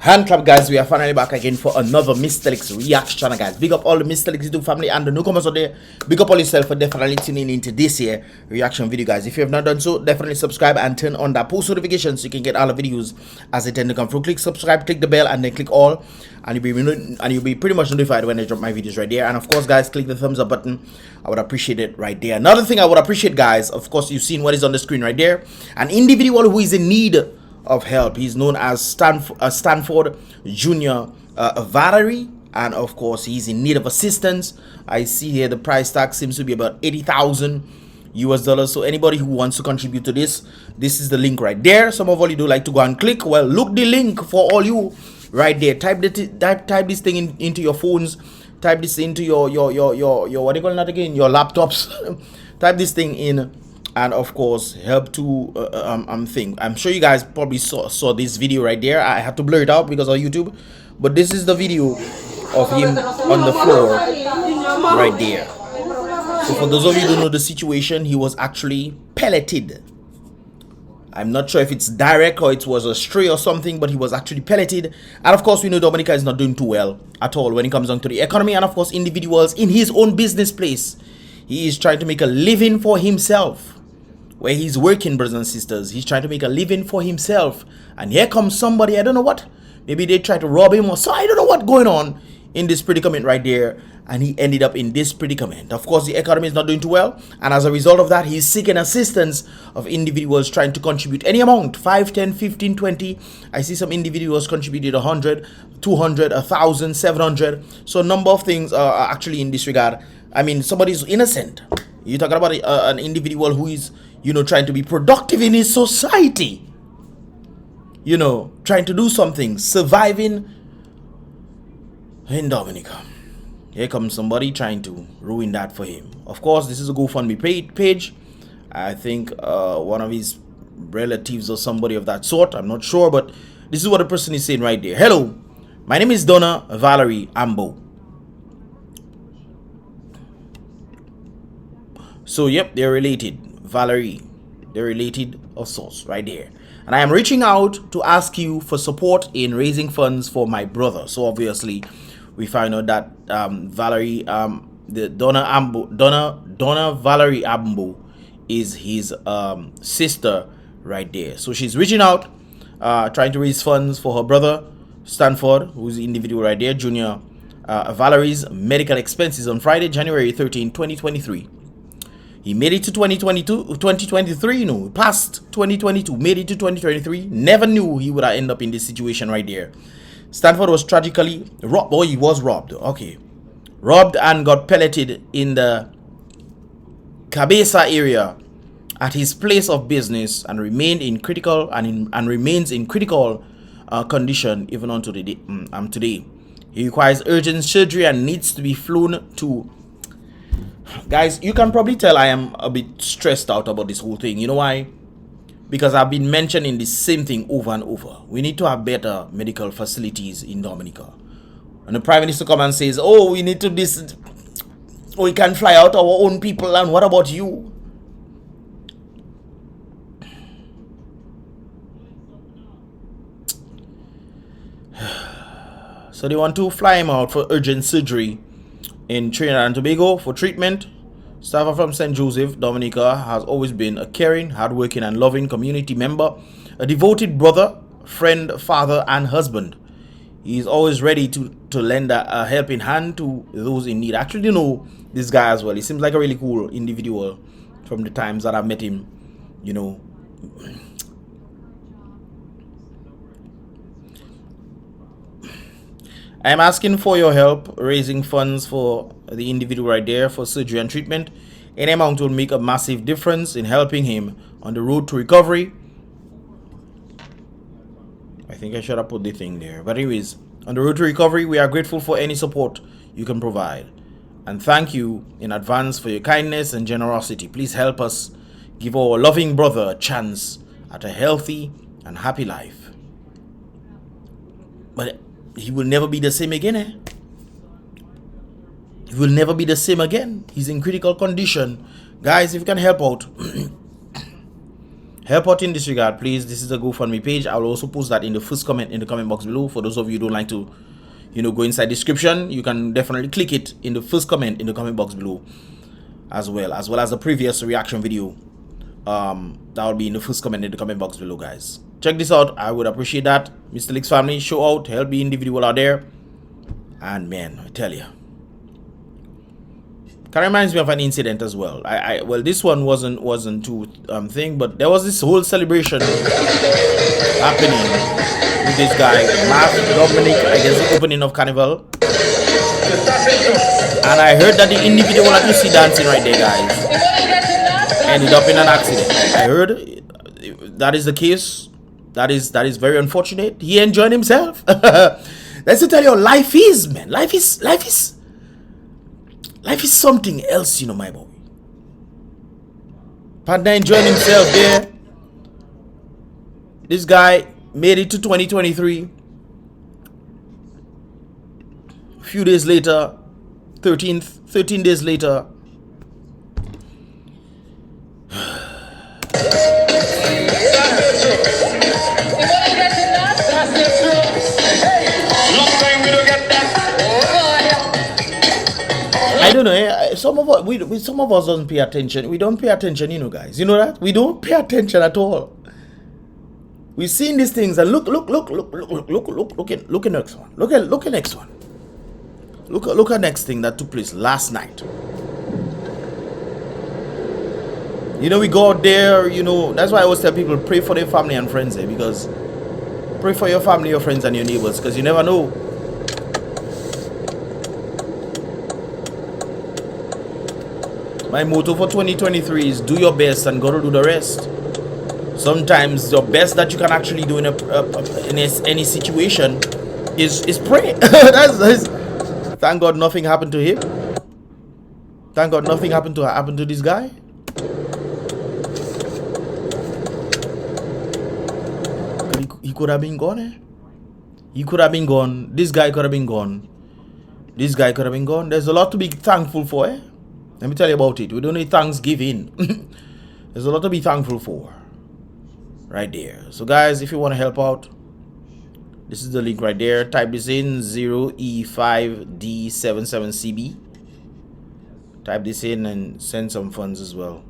Hand clap, guys. We are finally back again for another Mystelics reaction, guys. Big up all the Mystelics YouTube family and the newcomers out there. Big up all yourself for definitely tuning into this here reaction video, guys. If you have not done so, definitely subscribe and turn on that post notifications so you can get all the videos as they tend to come through. Click subscribe, click the bell, and then click all, and you'll be pretty much notified when I drop my videos right there. And of course, guys, click the thumbs up button. I would appreciate it right there. Another thing I would appreciate, guys, of course, you've seen what is on the screen right there. An individual who is in need of help. He's known as Stanford Junior Valerie, and of course he's in need of assistance. I see here the price tag seems to be about $80,000 US. So anybody who wants to contribute to this is the link right there. Some of you do like to go and click. Well, look the link for all you right there. Type this thing into your phones. Type this into your what do you call that again? Your laptops. Type this thing in. And of course, help to thing. I'm sure you guys probably saw this video right there. I had to blur it out because of YouTube, but this is the video of him on the floor right there. So for those of you who don't know the situation, he was actually pelleted. I'm not sure if it's direct or it was a stray or something, but he was actually pelleted. And of course, we know Dominica is not doing too well at all when it comes down to the economy. And of course, individuals in his own business place, he is trying to make a living for himself. Where he's working, brothers and sisters, he's trying to make a living for himself. And here comes somebody, I don't know what, maybe they try to rob him or so, I don't know what's going on in this predicament right there. And he ended up in this predicament. Of course, the economy is not doing too well, and as a result of that, he's seeking assistance of individuals trying to contribute any amount, 5, 10, 15, 20. I see some individuals contributed 100, 200, 1,000, 700. So a number of things are actually in this regard. I mean, somebody's innocent. You're talking about an individual who is, trying to be productive in his society, trying to do something, surviving in Dominica. Here comes somebody trying to ruin that for him. Of course, this is a GoFundMe page. I think one of his relatives or somebody of that sort. I'm not sure, but this is what the person is saying right there. Hello, my name is Donna Valerie Ambo. So, yep, they're related. Valerie, they're related of sorts right there. And I am reaching out to ask you for support in raising funds for my brother. So obviously we find out that Valerie, the Donna Valerie Ambo is his sister right there. So she's reaching out, trying to raise funds for her brother Stanford, who's the individual right there, Junior Valerie's medical expenses on Friday, January 13, 2023. He made it to 2023, past 2022, made it to 2023. Never knew he would end up in this situation right there. Stanford was tragically robbed. Oh, he was robbed. Okay. Robbed and got pelleted in the Cabeza area at his place of business and remained in critical and remains in critical condition even on today. He requires urgent surgery and needs to be flown to. Guys, you can probably tell I am a bit stressed out about this whole thing. You know why? Because I've been mentioning the same thing over and over. We need to have better medical facilities in Dominica. And the Prime Minister comes and says, oh, we need to this, we can fly out our own people, and what about you? So they want to fly him out for urgent surgery in Trinidad and Tobago for treatment. Staffer from St. Joseph, Dominica, has always been a caring, hardworking, and loving community member, a devoted brother, friend, father, and husband. He is always ready to lend a helping hand to those in need. I actually know this guy as well. He seems like a really cool individual from the times that I've met him, I am asking for your help raising funds for the individual right there for surgery and treatment. Any amount will make a massive difference in helping him on the road to recovery. I think I should have put the thing there. But anyways, on the road to recovery, we are grateful for any support you can provide. And thank you in advance for your kindness and generosity. Please help us give our loving brother a chance at a healthy and happy life. But he will never be the same again, eh? He will never be the same again. He's in critical condition. Guys, if you can help out, help out in this regard, please. This is a GoFundMe page. I'll also post that in the first comment in the comment box below. For those of you who don't like to, you know, go inside description, you can definitely click it in the first comment in the comment box below, as well as the previous reaction video. That will be in the first comment in the comment box below, guys. Check this out. I would appreciate that. Mystelics family, show out, help the individual out there. And man, I tell you, kind of reminds me of an incident as well. Well, this one wasn't too thing, but there was this whole celebration happening with this guy, Dominica. I guess the opening of Carnival. And I heard that the individual that you see dancing right there, guys, ended up in an accident. I heard that is the case. That is very unfortunate. He enjoyed himself. Let's tell you how life is, man. Life is something else, you know, my boy. Partner enjoying himself there. This guy made it to 2023. A few days later, 13 days later, I don't know. Some of us don't pay attention. We don't pay attention, you know, guys. You know that we don't pay attention at all. We've seen these things and look at next one. Look at next one. Look at next thing that took place last night. You know, we go out there. You know, that's why I always tell people, pray for their family and friends there, because pray for your family, your friends, and your neighbors, because you never know. My motto for 2023 is do your best and God will do the rest. Sometimes the best that you can actually do in any situation is pray. that's thank God nothing happened to him. Thank God nothing happened to this guy. He could have been gone. He could have been gone. This guy could have been gone. This guy could have been gone. There's a lot to be thankful for. Let me tell you about it. We don't need Thanksgiving. There's a lot to be thankful for. Right there. So guys, if you want to help out, this is the link right there. Type this in, 0E5D77CB. Type this in and send some funds as well.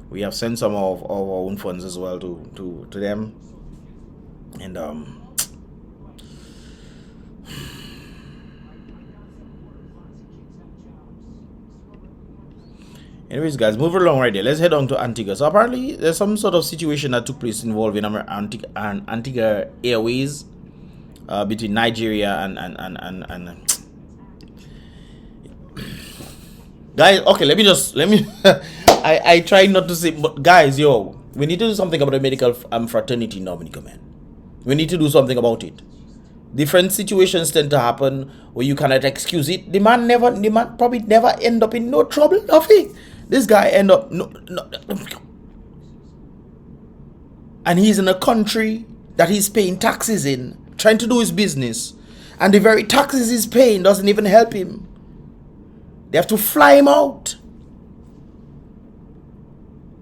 We have sent some of our own funds as well to them. And anyways, guys, move along right there. Let's head on to Antigua. So apparently, there's some sort of situation that took place involving Antigua Airways between Nigeria and guys. Okay, let me. I try not to say, but guys, yo, we need to do something about the medical fraternity in Dominica, man. We need to do something about it. Different situations tend to happen where you cannot excuse it. The man probably never end up in no trouble, nothing. This guy end up and he's in a country that he's paying taxes in, trying to do his business, and the very taxes he's paying doesn't even help him. They have to fly him out,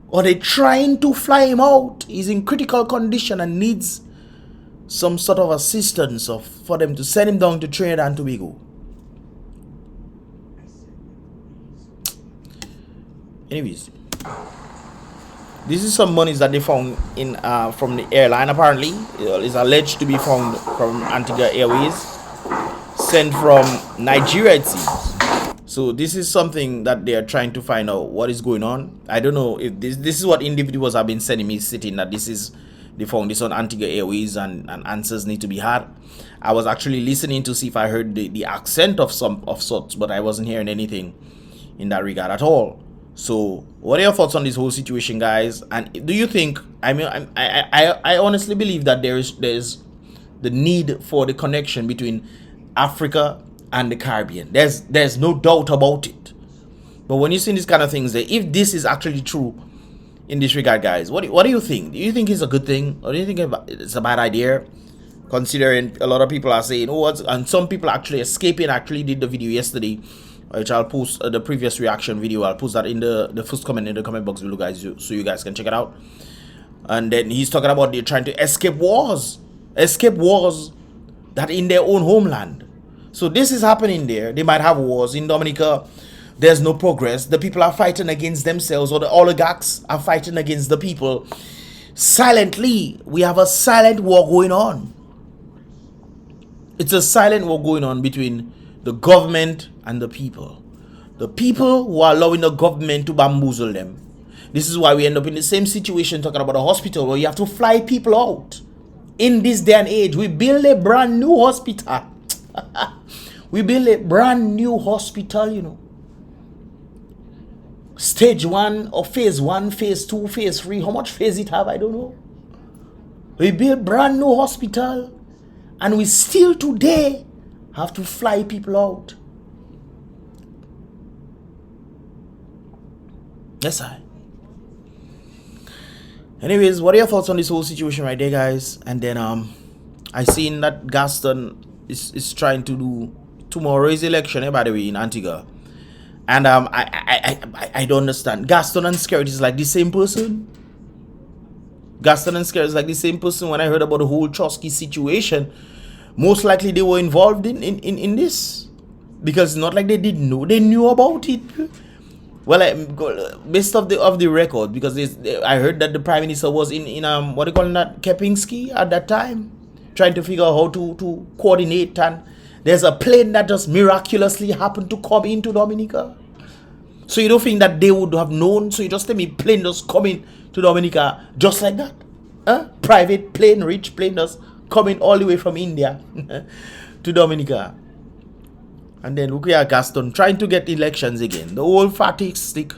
or they're trying to fly him out. He's in critical condition and needs some sort of assistance for them to send him down to Trinidad and Tobago. Anyways, this is some monies that they found in from the airline. Apparently, is alleged to be found from Antigua Airways, sent from Nigeria, it seems. So this is something that they are trying to find out what is going on. I don't know if this is what individuals have been sending me, sitting that they found this on Antigua Airways and answers need to be had. I was actually listening to see if I heard the accent of sorts, but I wasn't hearing anything in that regard at all. So what are your thoughts on this whole situation, guys? And do you think, I mean, I honestly believe that there's the need for the connection between Africa and the Caribbean. There's no doubt about it. But when you see these kind of things, if this is actually true in this regard, guys, what do you think? Do you think it's a good thing, or do you think it's a bad idea? Considering a lot of people are saying, oh, and some people actually escaping. Actually did the video yesterday which I'll post the previous reaction video. I'll post that in the first comment in the comment box below, guys, so you guys can check it out. And then he's talking about they're trying to escape wars that in their own homeland. So this is happening there. They might have wars in Dominica. There's no progress. The people are fighting against themselves, or the oligarchs are fighting against the people. Silently, we have a silent war going on. It's a silent war going on between the government and the people. The people who are allowing the government to bamboozle them. This is why we end up in the same situation talking about a hospital where you have to fly people out. In this day and age, we build a brand new hospital. We build a brand new hospital, you know. Stage 1 or phase 1, phase 2, phase 3. How much phase it have? I don't know. We build brand new hospital and we still today have to fly people out. Yes, I. Anyways, what are your thoughts on this whole situation right there, guys? And then I seen that Gaston is trying to do tomorrow's election, by the way, in Antigua. And I don't understand. Gaston and Skerritt is like the same person. Gaston and Skerritt is like the same person. When I heard about the whole Trotsky situation, most likely they were involved in this, because it's not like they didn't know. They knew about it. Well, based of the record, because I heard that the Prime Minister was in what do you call that, Kepinski at that time, trying to figure out how to coordinate, and there's a plane that just miraculously happened to come into Dominica. So you don't think that they would have known? So you just tell me plane just coming to Dominica just like that? Private plane, rich plane just coming all the way from India to Dominica. And then look here, Gaston trying to get elections again. The old fatigue stick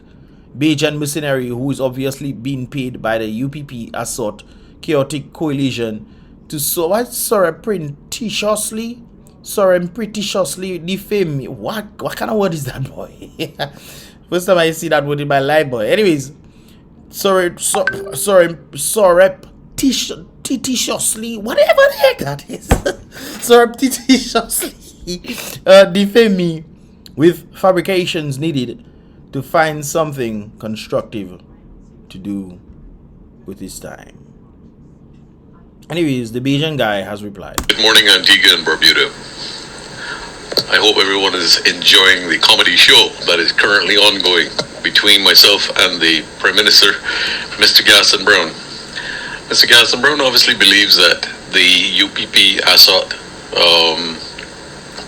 Bajan mercenary who is obviously being paid by the UPP as sort chaotic coalition to surreptitiously defame me. What kind of word is that, boy? First time I see that word in my life, boy. Anyways, surreptitiously, whatever the heck that is, surreptitiously defame me with fabrications needed to find something constructive to do with his time. Anyways, the Bajan guy has replied. Good morning, Antigua and Barbuda. I hope everyone is enjoying the comedy show that is currently ongoing between myself and the Prime Minister, Mr. Gaston Brown. Mr. Gaston Brown obviously believes that the UPP Assad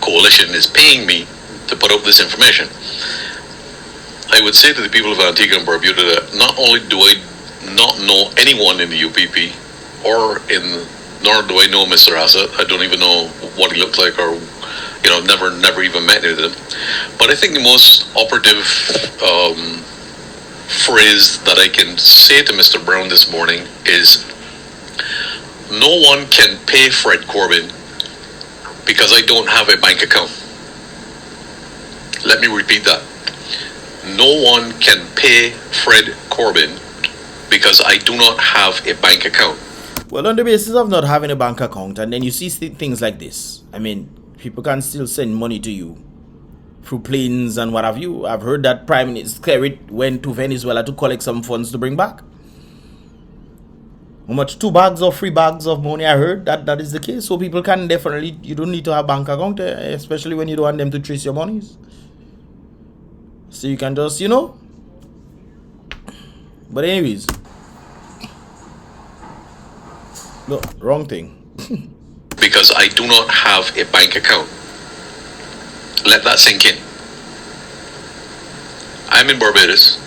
coalition is paying me to put out this information. I would say to the people of Antigua and Barbuda that not only do I not know anyone in the UPP, nor do I know Mr. Assad. I don't even know what he looked like, or never even met any of them. But I think the most operative phrase that I can say to Mr. Brown this morning is, no one can pay Fred Corbyn because I don't have a bank account. Let me repeat that. No one can pay Fred Corbyn because I do not have a bank account. Well, on the basis of not having a bank account, and then you see things like this, I mean, people can still send money to you through planes and what have you. I've heard that Prime Minister Skerritt went to Venezuela to collect some funds to bring back. How much? 2 bags or 3 bags of money? I heard that is the case. So people can definitely, you don't need to have bank account, especially when you don't want them to trace your monies. So you can just, But anyways. No, wrong thing. Because I do not have a bank account. Let that sink in. I'm in Barbados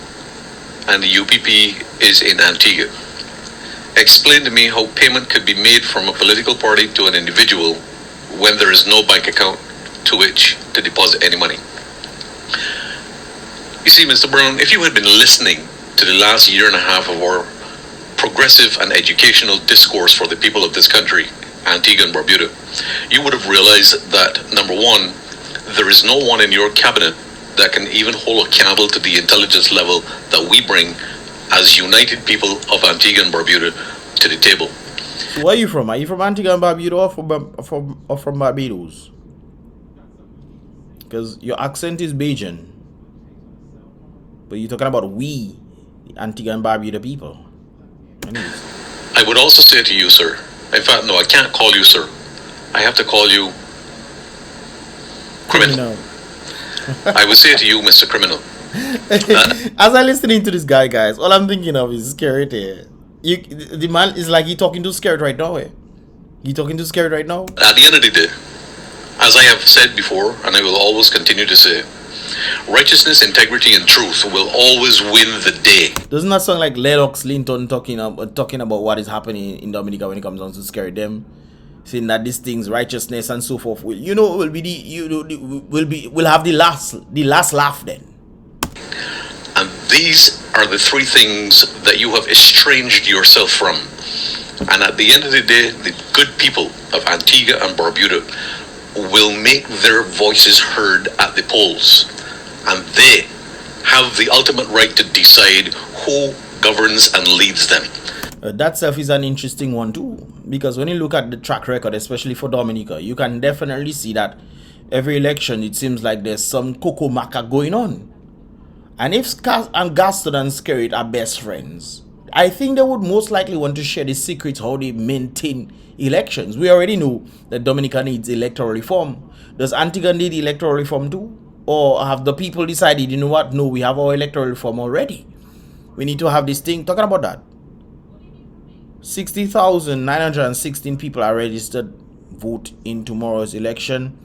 and the UPP is in Antigua. Explain to me how payment could be made from a political party to an individual when there is no bank account to which to deposit any money. You see, Mr. Brown, if you had been listening to the last year and a half of our progressive and educational discourse for the people of this country, Antigua and Barbuda, you would have realized that, number one, there is no one in your cabinet that can even hold a candle to the intelligence level that we bring as united people of Antigua and Barbuda to the table. So where are you from? Are you from Antigua and Barbuda or from Barbados? Because your accent is Bajan. But you're talking about we, the Antigua and Barbuda people. Anyways. I would also say to you, sir. In fact, no, I can't call you sir. I have to call you criminal. I would say to you, Mr. Criminal. As I'm listening to this guy, guys, all I'm thinking of is Scarrett. The man is like he talking to Scarrett right now. He talking to Scarrett right now. At the end of the day, as I have said before, and I will always continue to say, righteousness, integrity, and truth will always win the day. Doesn't that sound like Lennox Linton talking about what is happening in Dominica when it comes down to Scarrett them? Saying that these things, righteousness and so forth, will have the last laugh then. And these are the three things that you have estranged yourself from. And at the end of the day, the good people of Antigua and Barbuda will make their voices heard at the polls. And they have the ultimate right to decide who governs and leads them. That self is an interesting one too, because when you look at the track record, especially for Dominica, you can definitely see that every election it seems like there's some cocoa maca going on. And if Gaston and Scarrett are best friends, I think they would most likely want to share the secrets how they maintain elections. We already know that Dominica needs electoral reform. Does Antigua need electoral reform too? Or have the people decided, you know what, no, we have our electoral reform already. We need to have this thing. Talking about that, 60,916 people are registered vote in tomorrow's election.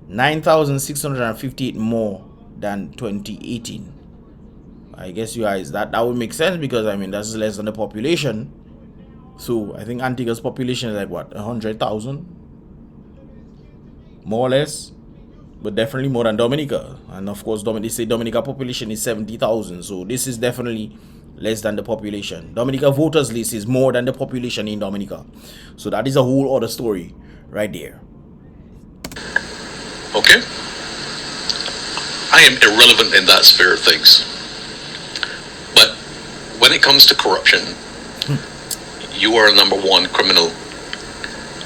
9,658 more than 2018. I guess you guys, that would make sense, because I mean that's less than the population. So I think Antigua's population is like what, 100,000, more or less, but definitely more than Dominica. And of course, they say Dominica population is 70,000, so this is definitely less than the population. Dominica voters list is more than the population in Dominica, so that is a whole other story right there. Okay, I am irrelevant in that sphere of things. But when it comes to corruption, you are number one criminal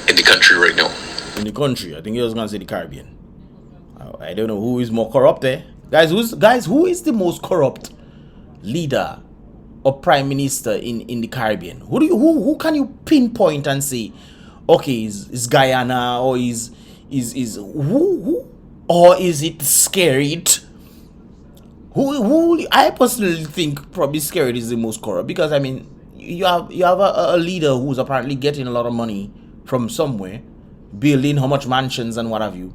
in the country right now. In the country, I think he was going to say the Caribbean. I don't know who is more corrupt there. Guys, who is the most corrupt leader or prime minister in the Caribbean? Who can you pinpoint and say, okay, is Guyana, or is who, or is it Scarrett? Who I personally think probably Scarrett is the most corrupt, because I mean you have a leader who's apparently getting a lot of money from somewhere, building how much mansions and what have you,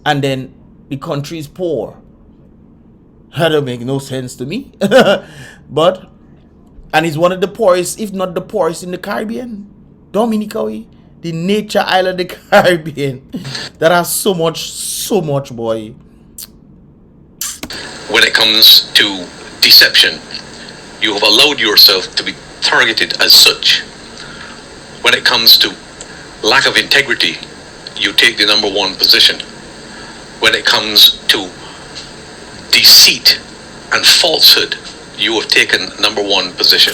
and then the country is poor. That don't make no sense to me. But and he's one of the poorest, if not the poorest, in the Caribbean. Dominica, the nature island of the Caribbean that has so much, boy. When it comes to deception, you have allowed yourself to be targeted as such. When it comes to lack of integrity, you take the number one position. When it comes to deceit and falsehood, you have taken number one position.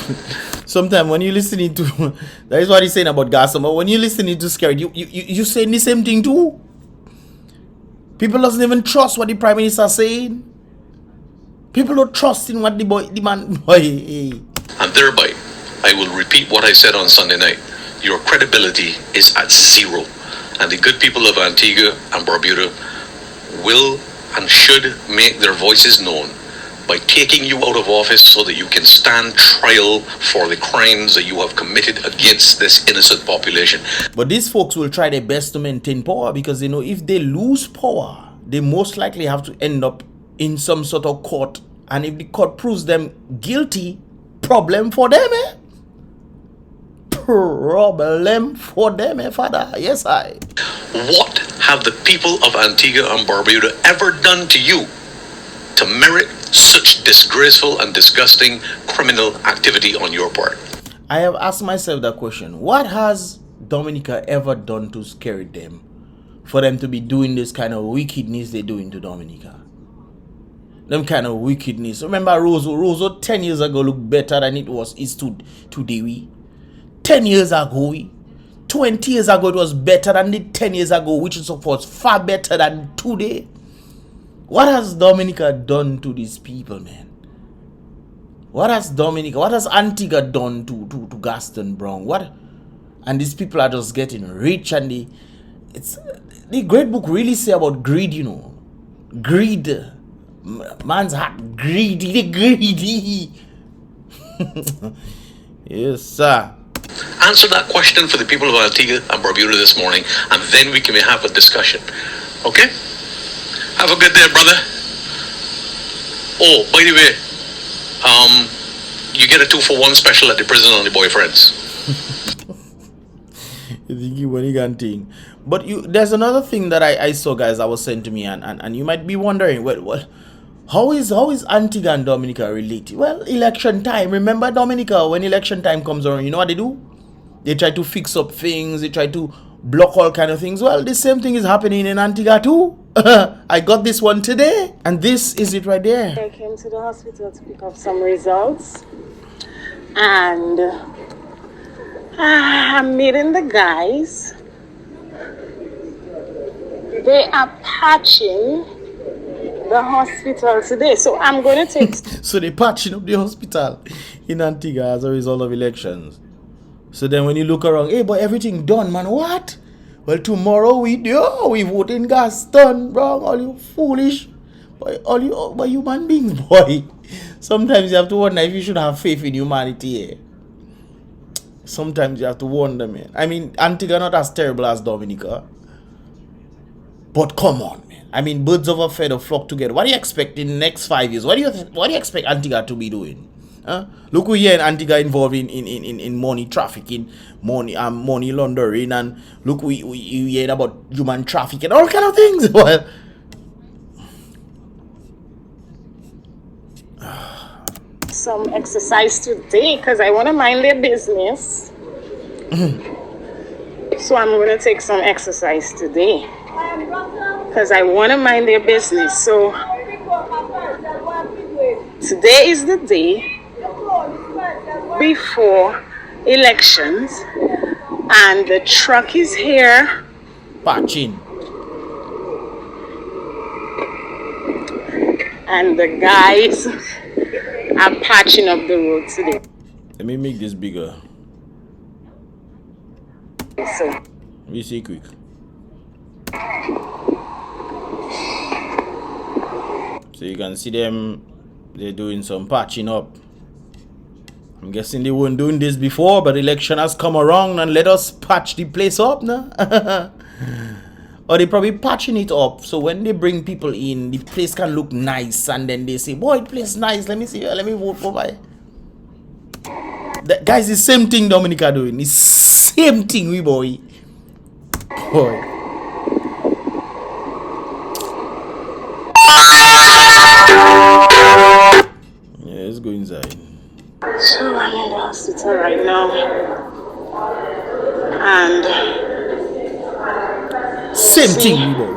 Sometimes when you're listening to, that is what he's saying about Gassama, when you're listening to Scarrett, you saying the same thing too. People doesn't even trust what the Prime Minister is saying. People don't trust in what the man. And thereby, I will repeat what I said on Sunday night. Your credibility is at zero. And the good people of Antigua and Barbuda will and should make their voices known by taking you out of office so that you can stand trial for the crimes that you have committed against this innocent population. But these folks will try their best to maintain power, because they know if they lose power, they most likely have to end up in some sort of court, and if the court proves them guilty, problem for them, problem for them, father. Yes, I. What have the people of Antigua and Barbuda ever done to you to merit such disgraceful and disgusting criminal activity on your part? I have asked myself that question. What has Dominica ever done to scare them for them to be doing this kind of wickedness they're doing to Dominica? Them kind of wickedness. Remember Rosso 10 years ago looked better than it is today. 10 years ago, 20 years ago it was better than the 10 years ago, which is of course far better than today. What has Dominica done to these people, man? What has Antigua done to Gaston Brown? What? And these people are just getting rich, and the great book really say about greed, you know. Greed. Man's heart greedy, greedy. Yes, sir. Answer that question for the people of Antigua and Barbuda this morning, and then we can have a discussion. Okay? Have a good day, brother. Oh, by the way, you get a 2-for-1 special at the prison on the boyfriends. You think you really can think. But there's another thing that I saw, guys, that was sent to me, and you might be wondering, well, how is Antigua and Dominica related? Well, election time. Remember, Dominica, when election time comes around, you know what they do? They try to fix up things. They try to block all kind of things. Well, the same thing is happening in Antigua too. I got this one today, and this is it right there. I came to the hospital to pick up some results, and I'm meeting the guys. They are patching the hospital today, so I'm going to take... So they're patching up the hospital in Antigua as a result of elections. So then when you look around, hey, but everything done, man. What? Well, tomorrow we vote in Gaston, bro. All you foolish, boy, all you human beings, boy. Sometimes you have to wonder if you should have faith in humanity. Eh? Sometimes you have to wonder, man. I mean, Antigua not as terrible as Dominica, but come on, man. I mean, birds of a feather flock together. What do you expect in the next 5 years? What do you expect Antigua to be doing? Look, we here in Antigua involved in money trafficking, money laundering, and look, we hear about human trafficking, all kind of things. Well, some exercise today because I want to mind their business. So I'm going to take some exercise today because I want to mind their business. So today is the day before elections, and the truck is here patching, and the guys are patching up the road today. Let me make this bigger. So let me see quick. So you can see them, they're doing some patching up. I'm guessing they weren't doing this before, but election has come around and let us patch the place up now. Or they probably patching it up so when they bring people in, the place can look nice, and then they say, boy, the place nice, let me see, let me vote for my... Guys, the same thing Dominica doing, the same thing, we boy. Yeah, let's go inside. So I'm in the hospital right now, and same thing, boy.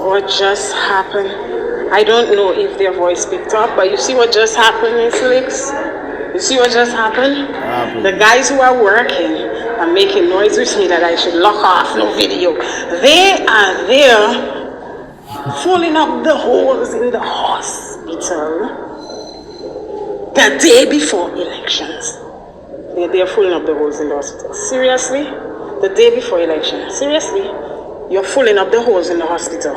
What just happened? I don't know if their voice picked up, but you see what just happened, Mystelics? You see what just happened? The guys who are working are making noise with me that I should lock off no video. They are there filling up the holes in the hospital. The day before elections, they're filling up the holes in the hospital. Seriously? The day before election. Seriously? You're filling up the holes in the hospital.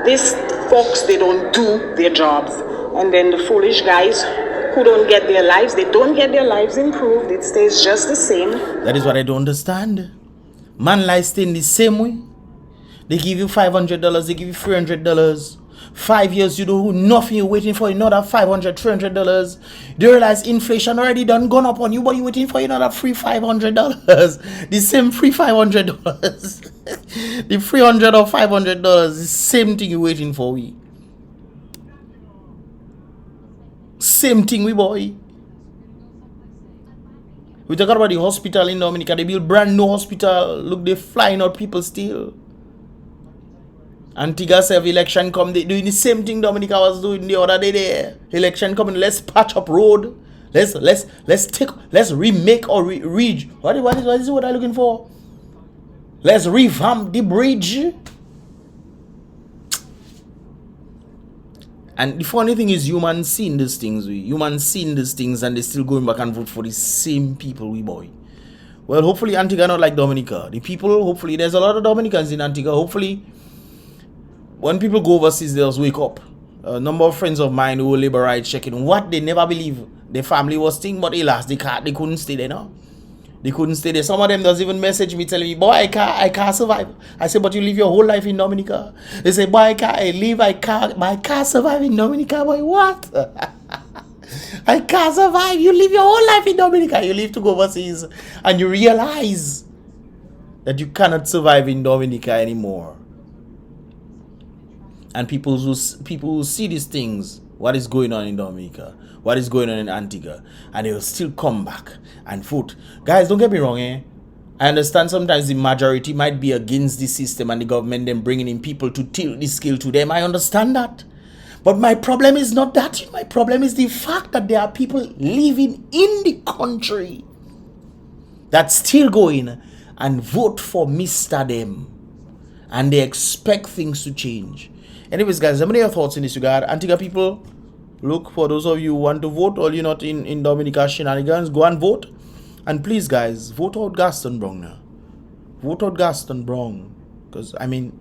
These folks, they don't do their jobs. And then the foolish guys who don't get their lives, they don't get their lives improved. It stays just the same. That is what I don't understand. Man life staying the same way. They give you $500, they give you $300. 5 years you do nothing, you're waiting for another $500, $300. You realize inflation already done gone up on you, but you're waiting for another free $500. The same free $500. The $300 or $500, the same thing you're waiting for. We same thing, we boy. We talk about the hospital in Dominica. They build brand new hospital. Look, they flying out people still. Antigua self election come, they doing the same thing Dominica was doing the other day there. Election coming, let's patch up road. Let's remake or what is what I'm looking for? Let's revamp the bridge. And the funny thing is, humans seeing these things, and they still going back and vote for the same people, we boy. Well, hopefully Antigua not like Dominica. The people, hopefully, there's a lot of Dominicans in Antigua. Hopefully, when people go overseas, they'll wake up. A number of friends of mine who were labor rights checking what they never believe their family was thing, but alas, they couldn't stay there, no? They couldn't stay there. Some of them does even message me telling me, boy, I can't survive. I say, but you live your whole life in Dominica. They say, boy, I can't survive in Dominica. Boy, what? I can't survive. You live your whole life in Dominica. You live to go overseas and you realize that you cannot survive in Dominica anymore. And people who see these things, what is going on in Dominica, what is going on in Antigua, and they will still come back and vote. Guys, don't get me wrong, I understand sometimes the majority might be against the system and the government then bringing in people to tilt the scale to them. I understand that. But my problem is not that. My problem is the fact that there are people living in the country that still go in and vote for Mr. Them. And they expect things to change. Anyways, guys, how many of your thoughts in this regard? Antigua people, look, for those of you who want to vote or you're not in Dominica shenanigans, go and vote. And please, guys, vote out Gaston Brown now. Vote out Gaston Brown. Because, I mean,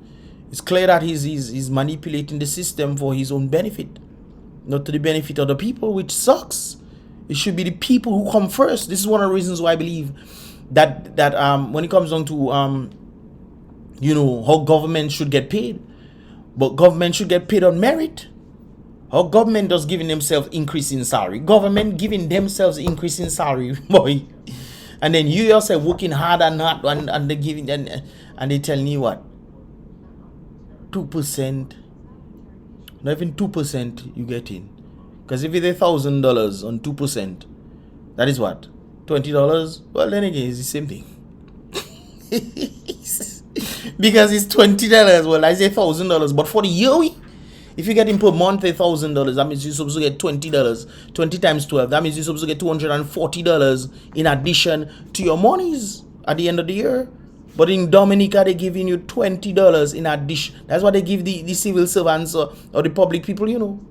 it's clear that he's manipulating the system for his own benefit. Not to the benefit of the people, which sucks. It should be the people who come first. This is one of the reasons why I believe that when it comes down to, you know, how government should get paid. But government should get paid on merit. How government does giving themselves increase in salary. Government giving themselves increase in salary, boy. And then you yourself working hard and hard and they giving and they telling you what? 2%. Not even 2% you get in. Because if it's $1,000 on 2%, that is what? $20? Well, then again, it's the same thing. Because it's $20. Well, I say $1,000, but for the year, if you get in per month $1,000, that means you're supposed to get $20. 20 times 12, that means you're supposed to get $240 in addition to your monies at the end of the year. But in Dominica, they're giving you $20 in addition. That's what they give the civil servants or the public people, you know.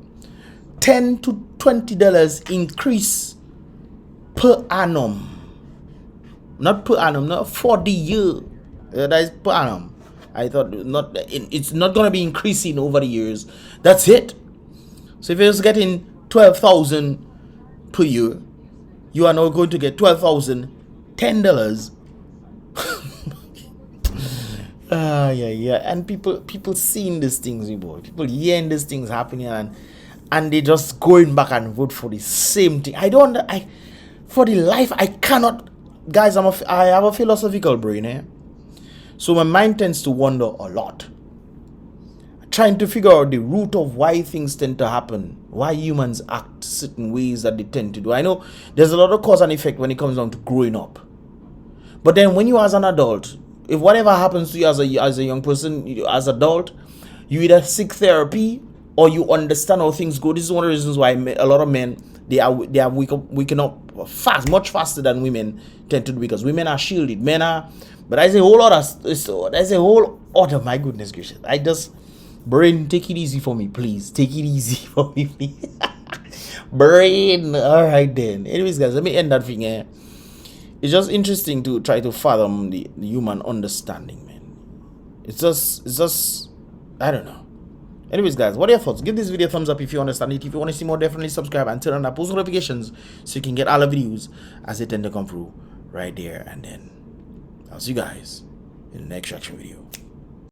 $10 to $20 increase per annum. Not per annum, not for the year. That is per annum. I thought it's not going to be increasing over the years. That's it. So if you're just getting $12,000 per year, you are now going to get $12,010. Yeah. And people seeing these things, boy. People hearing these things happening and they just going back and vote for the same thing. For the life, I cannot. Guys, I have a philosophical brain, eh? So my mind tends to wander a lot. Trying to figure out the root of why things tend to happen. Why humans act certain ways that they tend to do. I know there's a lot of cause and effect when it comes down to growing up. But then when you as an adult, if whatever happens to you as a young person, as an adult, you either seek therapy or you understand how things go. This is one of the reasons why a lot of men, they are waking up fast, much faster than women tend to do, because women are shielded. Men are, but there's a whole other, my goodness gracious. I just, brain, take it easy for me, please. Take it easy for me, please. Brain, all right then. Anyways, guys, let me end that thing here. It's just interesting to try to fathom the human understanding, man. It's just, I don't know. Anyways, guys, what are your thoughts? Give this video a thumbs up if you understand it. If you want to see more, definitely subscribe and turn on that post notifications so you can get all the videos as they tend to come through right there. And then I'll see you guys in the next reaction video.